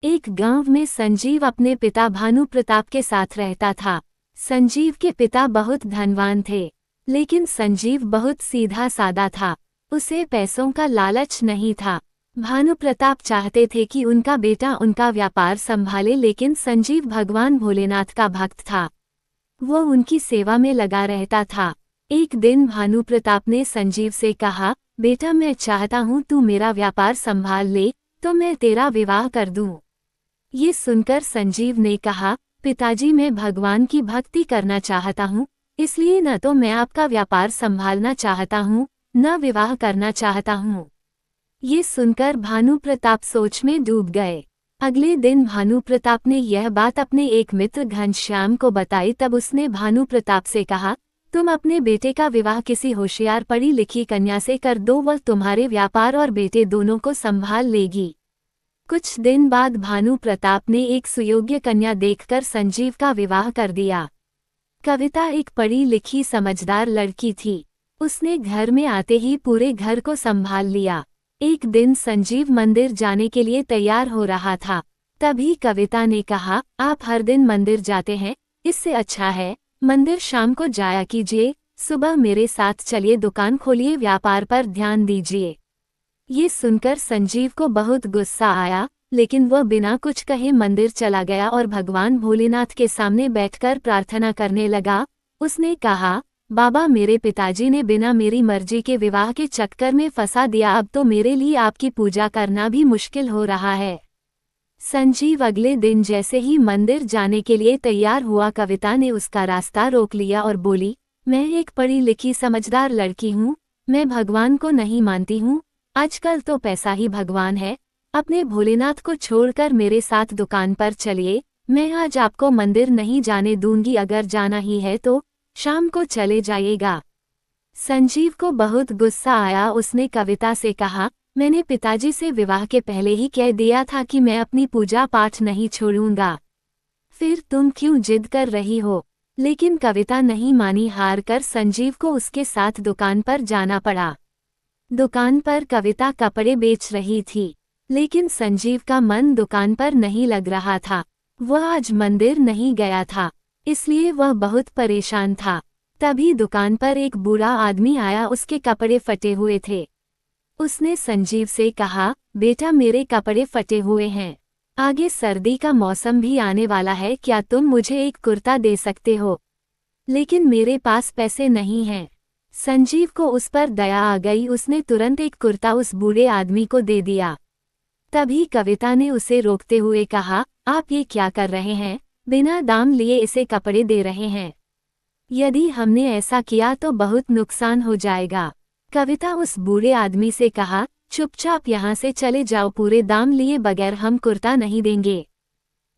एक गांव में संजीव अपने पिता भानु प्रताप के साथ रहता था। संजीव के पिता बहुत धनवान थे, लेकिन संजीव बहुत सीधा सादा था। उसे पैसों का लालच नहीं था। भानु प्रताप चाहते थे कि उनका बेटा उनका व्यापार संभाले, लेकिन संजीव भगवान भोलेनाथ का भक्त था। वो उनकी सेवा में लगा रहता था। एक दिन भानु प्रताप ने संजीव से कहा, बेटा मैं चाहता हूँ तू मेरा व्यापार संभाल ले, तो मैं तेरा विवाह कर दूँ। ये सुनकर संजीव ने कहा, पिताजी मैं भगवान की भक्ति करना चाहता हूँ, इसलिए न तो मैं आपका व्यापार संभालना चाहता हूँ, न विवाह करना चाहता हूँ। ये सुनकर भानु प्रताप सोच में डूब गए। अगले दिन भानु प्रताप ने यह बात अपने एक मित्र घनश्याम को बताई। तब उसने भानु प्रताप से कहा, तुम अपने बेटे का विवाह किसी होशियार पढ़ी लिखी कन्या से कर दो, वह तुम्हारे व्यापार और बेटे दोनों को संभाल लेगी। कुछ दिन बाद भानु प्रताप ने एक सुयोग्य कन्या देखकर संजीव का विवाह कर दिया। कविता एक पढ़ी लिखी समझदार लड़की थी। उसने घर में आते ही पूरे घर को संभाल लिया। एक दिन संजीव मंदिर जाने के लिए तैयार हो रहा था। तभी कविता ने कहा, आप हर दिन मंदिर जाते हैं, इससे अच्छा है मंदिर शाम को जाया कीजिए, सुबह मेरे साथ चलिए, दुकान खोलिए, व्यापार पर ध्यान दीजिए। ये सुनकर संजीव को बहुत गुस्सा आया, लेकिन वह बिना कुछ कहे मंदिर चला गया और भगवान भोलेनाथ के सामने बैठकर प्रार्थना करने लगा। उसने कहा, बाबा मेरे पिताजी ने बिना मेरी मर्जी के विवाह के चक्कर में फंसा दिया, अब तो मेरे लिए आपकी पूजा करना भी मुश्किल हो रहा है। संजीव अगले दिन जैसे ही मंदिर जाने के लिए तैयार हुआ, कविता ने उसका रास्ता रोक लिया और बोली, मैं एक पढ़ी लिखी समझदार लड़की हूँ, मैं भगवान को नहीं मानती हूँ। आजकल तो पैसा ही भगवान है। अपने भोलेनाथ को छोड़कर मेरे साथ दुकान पर चलिए, मैं आज आपको मंदिर नहीं जाने दूंगी, अगर जाना ही है तो शाम को चले जाइएगा। संजीव को बहुत गुस्सा आया। उसने कविता से कहा, मैंने पिताजी से विवाह के पहले ही कह दिया था कि मैं अपनी पूजा पाठ नहीं छोड़ूंगा, फिर तुम क्यों जिद कर रही हो। लेकिन कविता नहीं मानी। हार कर संजीव को उसके साथ दुकान पर जाना पड़ा। दुकान पर कविता कपड़े बेच रही थी, लेकिन संजीव का मन दुकान पर नहीं लग रहा था। वह आज मंदिर नहीं गया था, इसलिए वह बहुत परेशान था। तभी दुकान पर एक बूढ़ा आदमी आया, उसके कपड़े फटे हुए थे। उसने संजीव से कहा, बेटा मेरे कपड़े फटे हुए हैं, आगे सर्दी का मौसम भी आने वाला है, क्या तुम मुझे एक कुर्ता दे सकते हो? लेकिन मेरे पास पैसे नहीं हैं। संजीव को उस पर दया आ गई। उसने तुरंत एक कुर्ता उस बूढ़े आदमी को दे दिया। तभी कविता ने उसे रोकते हुए कहा, आप ये क्या कर रहे हैं? बिना दाम लिए इसे कपड़े दे रहे हैं। यदि हमने ऐसा किया तो बहुत नुकसान हो जाएगा। कविता उस बूढ़े आदमी से कहा, चुपचाप यहाँ से चले जाओ, पूरे दाम लिए बगैर हम कुर्ता नहीं देंगे।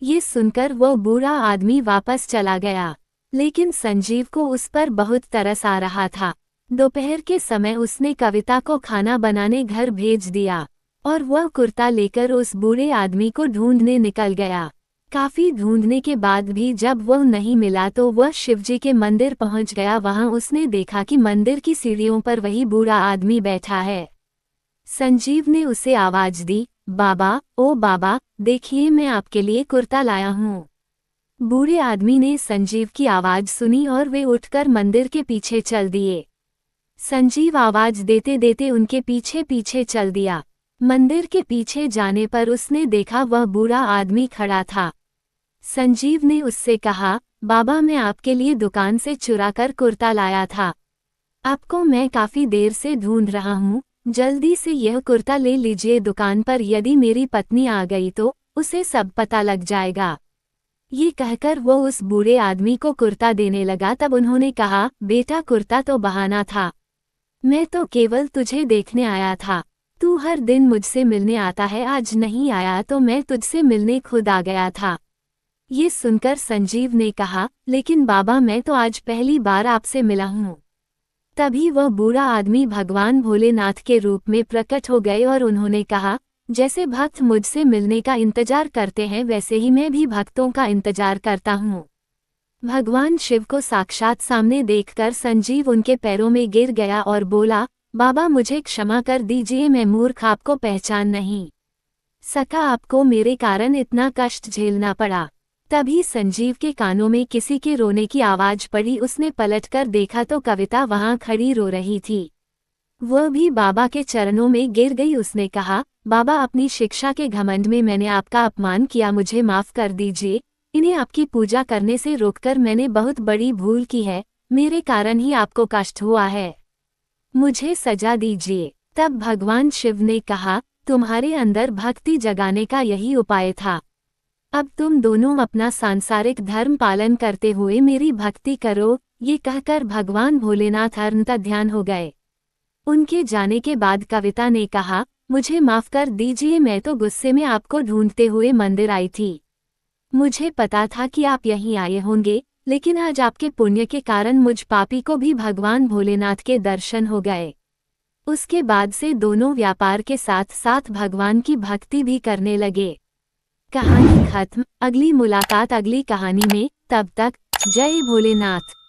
ये सुनकर वो बूढ़ा आदमी वापस चला गया, लेकिन संजीव को उस पर बहुत तरस आ रहा था। दोपहर के समय उसने कविता को खाना बनाने घर भेज दिया और वह कुर्ता लेकर उस बूढ़े आदमी को ढूंढने निकल गया। काफी ढूंढने के बाद भी जब वह नहीं मिला तो वह शिवजी के मंदिर पहुंच गया। वहां उसने देखा कि मंदिर की सीढ़ियों पर वही बूढ़ा आदमी बैठा है। संजीव ने उसे आवाज दी, बाबा, ओ बाबा, देखिए मैं आपके लिए कुर्ता लाया हूँ। बूढ़े आदमी ने संजीव की आवाज सुनी और वे उठकर मंदिर के पीछे चल दिए। संजीव आवाज देते देते उनके पीछे पीछे चल दिया। मंदिर के पीछे जाने पर उसने देखा वह बूढ़ा आदमी खड़ा था। संजीव ने उससे कहा, बाबा मैं आपके लिए दुकान से चुराकर कुर्ता लाया था, आपको मैं काफी देर से ढूंढ रहा हूँ, जल्दी से यह कुर्ता ले लीजिए दुकान पर, यदि मेरी पत्नी आ गई तो उसे सब पता लग जाएगा। ये कहकर वो उस बूढ़े आदमी को कुर्ता देने लगा। तब उन्होंने कहा, बेटा कुर्ता तो बहाना था, मैं तो केवल तुझे देखने आया था। तू हर दिन मुझसे मिलने आता है, आज नहीं आया तो मैं तुझसे मिलने खुद आ गया था। ये सुनकर संजीव ने कहा, लेकिन बाबा मैं तो आज पहली बार आपसे मिला हूँ। तभी वह बूढ़ा आदमी भगवान भोलेनाथ के रूप में प्रकट हो गए और उन्होंने कहा, जैसे भक्त मुझसे मिलने का इंतजार करते हैं वैसे ही मैं भी भक्तों का इंतजार करता हूँ। भगवान शिव को साक्षात सामने देखकर संजीव उनके पैरों में गिर गया और बोला, बाबा मुझे क्षमा कर दीजिए, मैं मूर्ख आपको पहचान नहीं सका आपको मेरे कारण इतना कष्ट झेलना पड़ा। तभी संजीव के कानों में किसी के रोने की आवाज पड़ी। उसने पलटकर देखा तो कविता वहां खड़ी रो रही थी। वह भी बाबा के चरणों में गिर गई। उसने कहा, बाबा, अपनी शिक्षा के घमंड में मैंने आपका अपमान किया, मुझे माफ कर दीजिए। इन्हें आपकी पूजा करने से रोककर मैंने बहुत बड़ी भूल की है। मेरे कारण ही आपको कष्ट हुआ है, मुझे सजा दीजिए। तब भगवान शिव ने कहा, तुम्हारे अंदर भक्ति जगाने का यही उपाय था। अब तुम दोनों अपना सांसारिक धर्म पालन करते हुए मेरी भक्ति करो। ये कहकर भगवान भोलेनाथ अंतर्ध्यान ध्यान हो गए। उनके जाने के बाद कविता ने कहा, मुझे माफ कर दीजिए, मैं तो गुस्से में आपको ढूंढते हुए मंदिर आई थी। मुझे पता था कि आप यहीं आए होंगे, लेकिन आज आपके पुण्य के कारण मुझ पापी को भी भगवान भोलेनाथ के दर्शन हो गए। उसके बाद से दोनों व्यापार के साथ साथ भगवान की भक्ति भी करने लगे। कहानी खत्म। अगली मुलाकात अगली कहानी में। तब तक जय भोलेनाथ।